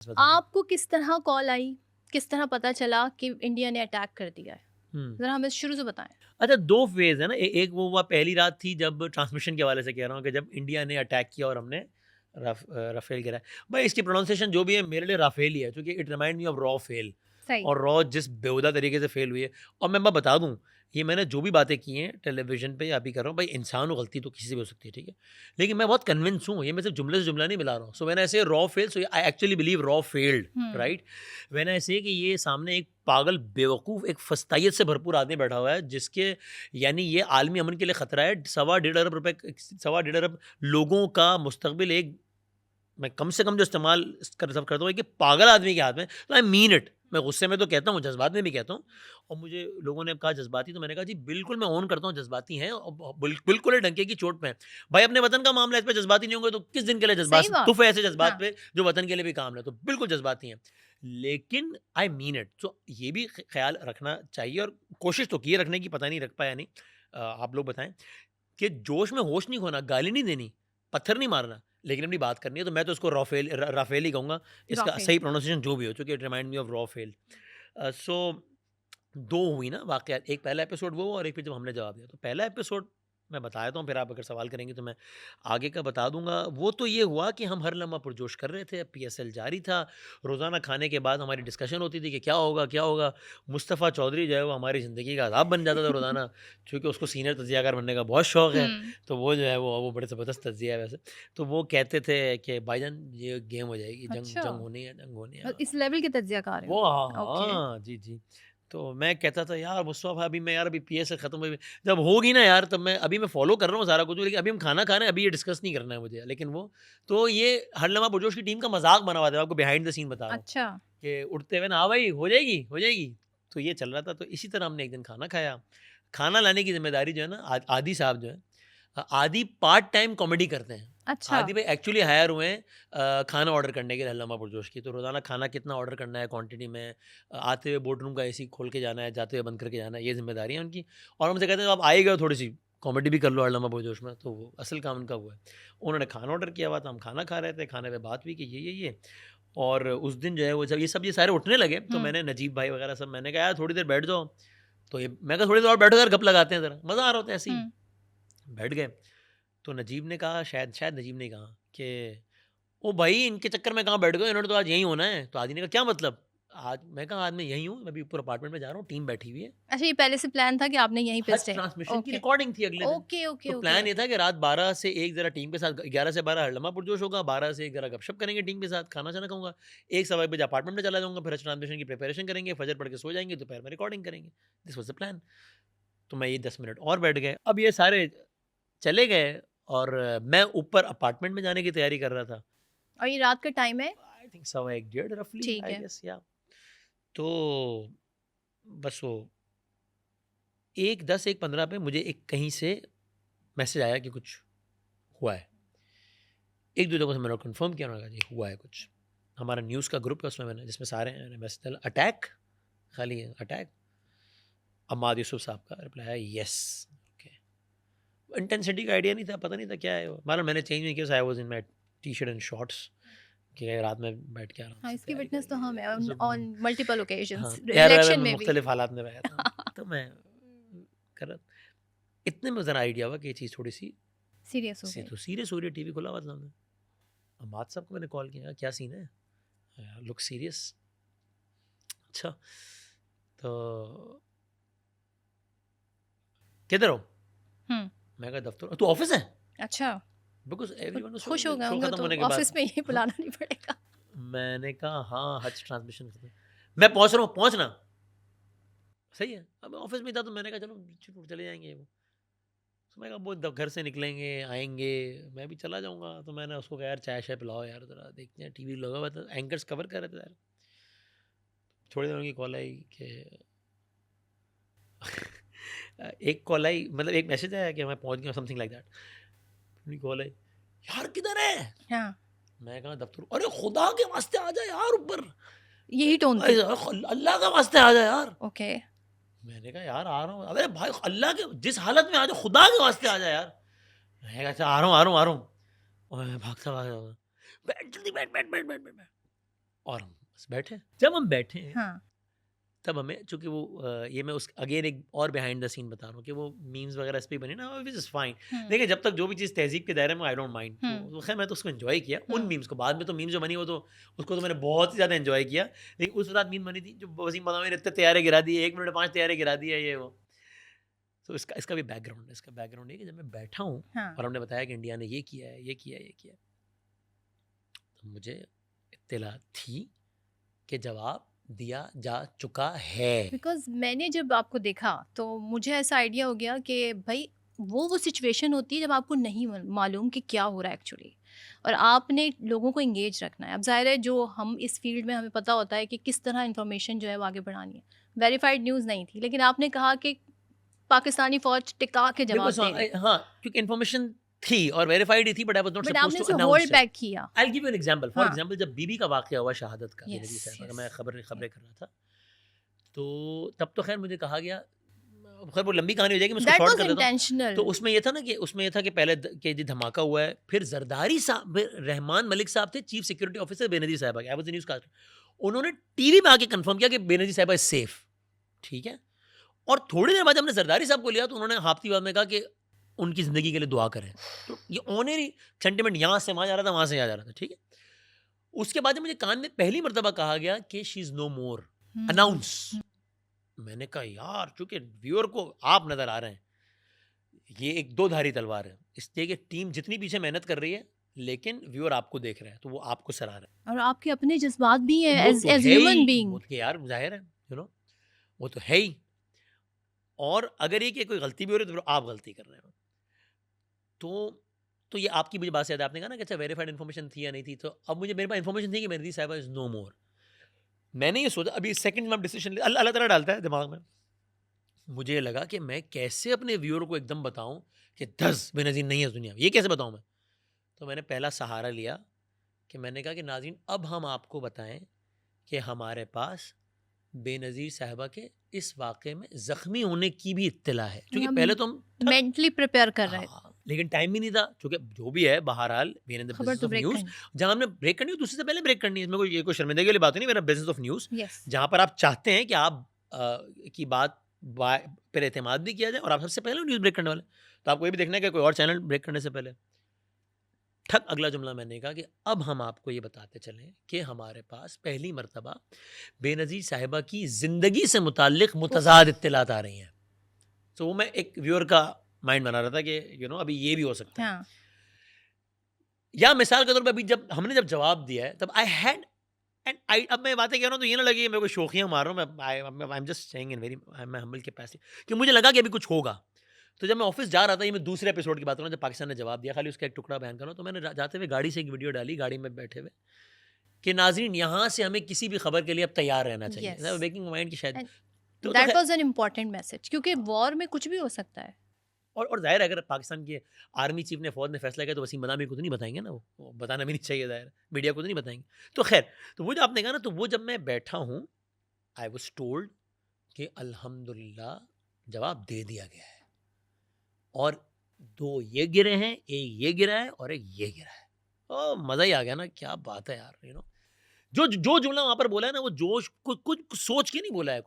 बताना। आपको किस तरह कॉल आई? किस तरह पता चला कि इंडिया ने अटैक कर दिया है? हुँ। ज़रा हमें शुरू से बताएँ। अच्छा 2 फ़ेज़ है ना, एक वो हुआ पहली रात थी जब ट्रांसमिशन के हवाले से कह रहा हूँ कि जब इंडिया ने अटैक किया और हमने राफ़ेल गिराया। भाई इसकी प्रोनंसिएशन जो भी है मेरे लिए राफ़ेल ही है क्योंकि it remind me of raw fail. सही। और रॉ जिस बेहुदा तरीके से फ़ेल हुई है। और मैं बता दूँ, ये मैंने जो भी बातें की हैं टेलीविज़न पे या अभी कर रहा हूँ, भाई इंसान हो, गलती तो किसी से भी हो सकती है, ठीक है? लेकिन मैं बहुत कन्विंस हूँ, ये मैं सिर्फ़ जुमले से जुमला नहीं मिला रहा हूँ। सो when I say raw fail, so I actually believe raw failed, hmm. Right? When I say कि ये सामने एक पागल, बेवकूफ़, एक फस्तायत से भरपूर आदमी बैठा हुआ है, जिसके यानी ये आलमी अमन के लिए खतरा है। सवा डेढ़ अरब रुपए, सवा डेढ़ अरब लोगों का मुस्तकबिल एक, मैं कम से कम जो इस्तेमाल कर सब करता हूँ कि पागल आदमी के हाथ में, तो आई मीन इट। मैं गुस्से में तो कहता हूँ, जज़्बात में भी कहता हूँ। और मुझे लोगों ने कहा जज़्बाती, तो मैंने कहा जी बिल्कुल मैं ओन करता हूँ जज़्बाती हैं और बिल्कुल ही डंके की चोट पे हैं। भाई अपने वतन का मामला है, इस पे जज़्बाती नहीं होंगे तो किस दिन के लिए सही जज़्बात बात। तुफ़ है ऐसे जज़्बात हाँ। पे जो वतन के लिए भी काम है, तो बिल्कुल जज़्बाती हैं। लेकिन आई मीन इट। तो ये भी ख़्याल रखना चाहिए और कोशिश तो की है रखने की, पता नहीं रख पाया नहीं। आप लोग बताएँ कि जोश में होश नहीं खोना, गाली नहीं देनी, पत्थर नहीं मारना, लेकिन अपनी बात करनी है, तो मैं तो इसको राफ़ेल ही कहूँगा। इसका रॉफ़ेल। सही प्रोनंसिएशन जो भी हो, चूँकि इट रिमाइंड मी ऑफ रॉफ़ेल। सो 2 हुई ना वाक़यात, एक पहला एपिसोड वो और एक फिर जब हमने जवाब दिया। तो पहला एपिसोड मैं बता देता हूँ, फिर आप अगर सवाल करेंगे तो मैं आगे का बता दूँगा। वो तो ये हुआ कि हम हर लम्हा पुरजोश कर रहे थे, पीएसएल जारी था। रोज़ाना खाने के बाद हमारी डिस्कशन होती थी कि क्या होगा, क्या होगा? मुस्तफ़ा चौधरी जो है वो हमारी ज़िंदगी का अज़ाब बन जाता था रोज़ाना, क्योंकि उसको सीनियर तज्ज़ियाकार बनने का बहुत शौक है। हुँ। तो वो जो है वो बड़े ज़बरदस्त तज्ज़िया है वैसे। तो वो कहते थे कि भाईजान ये गेम हो जाएगी, जंग अच्छा। जंग होनी है, जंग होनी है। इस लेवल के तज्ज़िया कर रहे वो हाँ, हो। ओके। हाँ। जी, जी। तो मैं कहता था यार मुस्तफ़ा भाई, अभी मैं यार अभी पीएसएल खत्म हुई, जब होगी ना यार तब मैं, अभी मैं फ़ॉलो कर रहा हूँ सारा कुछ, लेकिन अभी हम खाना खा रहे हैं, अभी ये डिस्कस नहीं करना है मुझे। लेकिन वो तो ये हर लम्हा पुरजोश की टीम का मज़ाक बना हुआ था, आपको बिहाइंड द सीन बता रहा हूँ अच्छा। कि उठते हुए ना, हाँ भाई हो जाएगी, हो जाएगी। तो ये चल रहा था। तो इसी तरह हमने एक दिन खाना खाया। खाना लाने की ज़िम्मेदारी जो है ना, आदी साहब जो हैं, आदी पार्ट टाइम कॉमेडी करते हैं। अच्छा। आदी भाई एक्चुअली हायर हुए हैं खाना ऑर्डर करने के लिए हल्ला पुरजोश की। तो रोज़ाना खाना कितना ऑर्डर करना है क्वांटिटी में, आते हुए बोर्ड रूम का एसी खोल के जाना है, जाते हुए बंद करके जाना है, ये ज़िम्मेदारी है उनकी। और हमसे कहते हैं आप आए गए हो, थोड़ी-सी कॉमेडी भी कर लो हल्ला पुरजोश में, तो वो असल काम उनका वो है। उन्होंने खाना ऑर्डर किया हुआ था, हम खाना खा रहे थे, खाने पे बात हुई कि ये। और उस दिन जो है वो जब ये सारे उठने लगे, तो हुँ। मैंने नजीब भाई वगैरह सब, मैंने कहा यार थोड़ी देर बैठ जाओ। तो ये मैं कहा थोड़ी देर और बैठो यार, गप लगाते हैं ज़रा, मज़ा आ रहा होता है ऐसे ही। हुँ। बैठ गए। तो नजीब ने कहा, शायद शायद नजीब ने कहा कि ओ भाई इनके चक्कर में कहाँ बैठ गए, इन्होंने तो आज यहीं होना है। तो आदि ने कहा क्या मतलब? आज मैं कहा आज मैं यहीं हूँ, मैं अभी ऊपर अपार्टमेंट में जा रहा हूँ, टीम बैठी हुई है। अच्छा, ये पहले से प्लान था कि आपने यहीं पे हज स्टे। ट्रांसमिशन की ओके। रिकॉर्डिंग थी अगले दिन। ओके, तो ओके, ओके। प्लान ये था कि रात 12 से 1 ज़रा टीम के साथ, 11 से 12 हड़लमा पुरजोश होगा, 12 से 1 ज़रा गपशप करेंगे टीम के साथ, खाना-शाना खाऊँगा। 1 सवा 1 बजे अपार्टमेंट में चला जाऊँगा, फिर हज ट्रांसमिशन की प्रिपरेशन करेंगे, फजर पढ़ के सो जाएँगे, दोपहर में रिकॉर्डिंग करेंगे। This was the plan. तो मैं ये 10 मिनट और बैठ गए। अब ये सारे चले गए और मैं ऊपर अपार्टमेंट में जाने की तैयारी कर रहा था। और ये रात का टाइम है? आई थिंक सवा 1 डेढ़ रफली ठीक आई है। गेस, या तो बस वो 1:10 1:15 पे मुझे एक कहीं से मैसेज आया कि कुछ हुआ है। 1-2 जगहों से मैंने कंफर्म किया, उन्होंने कहा जी हुआ है कुछ। हमारा न्यूज़ का ग्रुप है, उसमें मैंने, जिसमें सारे हैं, मैंने मैसेज डाला अटैक, खाली है अटैक। अम्माद यूसुफ साहब का रिप्लाई आया यस। ओके। इंटेंसिटी का आइडिया नहीं था, पता नहीं था क्या है वो। मतलब मैंने चेंज नहीं किया, I was in my T-shirt and shorts कि रात में बैठ के आराम हाँ, से इसकी तैयारी विटनेस तो करेंगे। हम हैं ऑन सो ऑन मल्टीपल हाँ, ओकेजन्स, एयर इलेक्शन में में भी। मुख्तलिफ हालात में रहा था। तो मैं कर रहा, इतने में ज़रा आइडिया हुआ कि ये चीज़ थोड़ी-सी सीरियस हो गई। तो सीरियस हो रही है, टीवी खुला हुआ था सामने। अम्माद साहब को मैंने कॉल किया, क्या सीन है? Look serious. अच्छा, तो किधर हो? हुँ। मैं कहा दफ्तर। तू ऑफ़िस है? अच्छा। बिकॉज़ तो एवरीवन वाज़ खुश हो शो गए शो होंगे खत्म तो होने के ऑफ़िस बाद। में यही हाँ? बुलाना नहीं पड़ेगा। मैंने कहा हाँ, हज ट्रांसमिशन खत्म। मैं पहुँच रहा हूँ, पहुँचना। सही है। अब मैं ऑफ़िस में ही था, तो मैंने कहा चलो चले जाएँगे वो। तो मैं कहा वो घर से निकलेंगे, आएँगे, मैं भी चला जाऊँगा। तो मैंने उसको कहा यार चाय-शाय पिलाओ यार ज़रा, देखते हैं, टीवी लगा हुआ था, एंकर्स कवर कर रहे थे यार। थोड़ी देर उनकी कॉल आई कि एक कॉल आई, मतलब एक मैसेज आया कि मैं पहुँच गया, समथिंग लाइक दैट। उनकी कॉल आई, यार किधर है? हाँ, मैं कहा दफ्तर। अरे खुदा के वास्ते आ जा यार ऊपर। यही टोन थी। अल्लाह के वास्ते आ जा यार। ओके। मैंने कहा यार आ रहा हूँ। अरे भाई अल्लाह के जिस हालत में आ जा, खुदा के वास्ते आ जा यार। मैं कहा अच्छा आ रहा हूँ, आ रहा हूँ, आ रहा हूँ। और मैं भागता भागता भागता, बैठ जल्दी, बैठ बैठ बैठ बैठ बैठ बैठ। और हम बस बैठे। जब हम बैठे हैं हाँ। तब हमें, चूँकि वो ये मैं उस अगेन एक और बिहाइंड द सीन बता रहा हूँ कि वो मीम्स वगैरह इस पे बने ना, व्हिच इज़ फाइन। हुँ, देखिए जब तक जो भी चीज़ तहज़ीब के दायरे में, आई डोंट माइंड। हुँ, तो खैर मैं तो उसको एन्जॉय किया उन हुँ। मीम्स को। बाद में तो मीम्स जो बनी वो तो उसको तो मैंने बहुत ही ज़्यादा एन्जॉय किया। लेकिन उस रात मीम बनी थी जो वसीम बदामी ने इतने तैयारे गिरा दिए, 1 मिनट में 5 तैयारे गिरा दिए ये वो। तो इसका इसका भी बैकग्राउंड है। इसका बैकग्राउंड ये है कि जब मैं बैठा हूँ हाँ। और हमने बताया कि इंडिया ने ये किया है, ये किया है, ये किया है, तो मुझे इत्तिला थी कि जवाब दिया जा चुका है। बिकॉज़ मैंने जब आपको देखा तो मुझे ऐसा आइडिया हो गया कि भाई वो सिचुएशन होती है जब आपको नहीं मालूम कि क्या हो रहा है एक्चुअली, और आपने लोगों को एंगेज रखना है। अब ज़ाहिर है जो हम इस फील्ड में हमें पता होता है कि किस तरह इन्फॉर्मेशन जो है वो आगे बढ़ानी है। वेरीफाइड न्यूज़ नहीं थी, लेकिन आपने कहा कि पाकिस्तानी फ़ौज टिका के जवाब दे रही, हाँ, क्योंकि इन्फॉर्मेशन थी और वेरीफाइड ही थी, but I was not but supposed आपने टू उसे अनाउंस होल्ड इट। बैक किया। I will give you an example. For हाँ। एग्जांपल जब बीबी का वाक़या हुआ शहादत का, बेनज़ीर यस, साहिबा का, यस। मैं खबरें कर रहा था, तो तब तो खैर मुझे कहा गया, खैर वो लंबी कहानी हो जाएगी, मैं उसको दैट शॉर्ट वाज़ कर देता हूँ। इंटेंशनल। तो उसमें ये था ना कि उसमें ये था कि पहले कि जी धमाका हुआ है, फिर जरदारी साहब, रहमान मलिक साहब थे चीफ सिक्योरिटी ऑफिसर बेनज़ीर साहिबा के, I was the newscaster. उन्होंने टीवी पे आके कंफर्म किया कि बेनज़ीर साहिबा इज सेफ, ठीक है। और थोड़ी देर बाद जब हमने जरदारी साहब को लिया तो उन्होंने हाफती बाद में कहा कि उनकी ज़िंदगी के लिए दुआ करें। तो ये ऑनरी सेंटिमेंट यहाँ से वहाँ जा रहा था, वहाँ से यहाँ जा रहा था, ठीक है। उसके बाद जब मुझे कान में पहली मर्तबा कहा गया कि she is no more, announce, मैंने कहा यार चूंकि व्यूअर को आप नज़र आ रहे हैं, ये एक दो धारी तलवार है, इसलिए कि टीम जितनी पीछे मेहनत कर रही है लेकिन व्यूअर आपको देख रहा है, तो वो आपको सराह रहा है। और आपके अपने जज्बात भी हैं वो एज तो एज है ह्यूमन ही, बीइंग। वो तो यार ज़ाहिर है, वो तो है ही। और अगर ये कि कोई गलती भी हो रही है तो फिर आप गलती कर रहे हो। तो ये आपकी मुझे बात से याद है, आपने कहा ना कि अच्छा वेरीफाइड इन्फॉर्मेशन थी या नहीं थी, तो अब मुझे मेरे पास इन्फॉर्मेशन थी कि मेहदी साहिबा इज़ नो मोर। मैंने ये सोचा, अभी सेकंड में डिसीजन अल्लाह ताला डालता है दिमाग में। मुझे ये लगा कि मैं कैसे अपने व्यूअर को एकदम बताऊं कि 10 बेनज़ीर नहीं है इस दुनिया में, ये कैसे बताऊं मैं। तो मैंने पहला सहारा लिया कि मैंने कहा कि नाज़रीन अब हम आपको बताएं कि हमारे पास बेनज़ीर साहिबा के इस वाक़े में ज़ख्मी होने की भी इत्तिला है, क्योंकि हम पहले तो हम मेंटली प्रिपेयर कर रहे थे, हाँ, लेकिन टाइम ही नहीं था, क्योंकि जो भी है बहरहाल वी आर इन द खबर बिजनेस तो ऑफ ब्रेक न्यूज़। करनी। जहाँ हमने ब्रेक करनी हो दूसरे से पहले ब्रेक करनी है, इसमें कोई शर्मिंदगी वाली बात नहीं, मेरा बिजनेस ऑफ न्यूज़, यस। जहाँ पर आप चाहते हैं कि आप की बात पर एतमाद भी किया जाए और आप सबसे पहले न्यूज़ ब्रेक करने वाले, तो आपको ये भी देखना है कि कोई और चैनल ब्रेक करने से पहले। ठक अगला जुमला मैंने कहा कि अब हम आपको ये बताते चलें कि हमारे पास पहली मर्तबा बेनज़ीर साहिबा की ज़िंदगी से मुताल्लिक़ मुतज़ाद इत्तिलात आ रही हैं। तो वो मैं एक व्यूअर का माइंड बना रहा था कि अभी ये भी हो सकता है। हाँ। या मिसाल के तौर पे अभी जब जवाब दिया है तब आई हैड एंड आई, अब मैं बातें कह रहा हूँ तो ये ना लगे मेरे को शोखियाँ मार रहा हूँ, मैं I am just saying in very मैं हम्बल कैपेसिटी, कि मुझे लगा कि अभी कुछ होगा। तो जब मैं ऑफिस जा रहा था, ये मैं दूसरे एपिसोड की बात कर रहा हूँ जब पाकिस्तान ने जवाब दिया, खाली उसका एक टुकड़ा बयान कर रहा हूँ, तो मैंने जाते हुए गाड़ी से एक वीडियो डाली, गाड़ी में बैठे हुए, कि नाज़रीन यहाँ से हमें किसी भी खबर के लिए अब तैयार रहना चाहिए। यस। मेकिंग माइंड की शायद And तो दैट खैर, वाज एन इम्पोर्टेंट मैसेज, क्योंकि वॉर में कुछ भी हो सकता है। और जाहिर है अगर पाकिस्तान के आर्मी चीफ ने फौज ने फैसला किया तो वसीम बदामी को तो नहीं बताएंगे ना, वो बताना भी नहीं चाहिए, जाहिर मीडिया को तो नहीं बताएंगे। तो खैर, तो वो जो आपने कहा ना, तो वो जब मैं बैठा हूँ आई वाज टोल्ड कि अल्हम्दुलिल्लाह जवाब दे दिया गया है, और 2 ये गिरे हैं, एक ये गिरा है और एक ये गिरा है। ओ मज़ा ही आ गया ना, क्या बात है यार। जो जुमला वहाँ पर बोला है ना, वो जोश कुछ सोच के नहीं बोला है,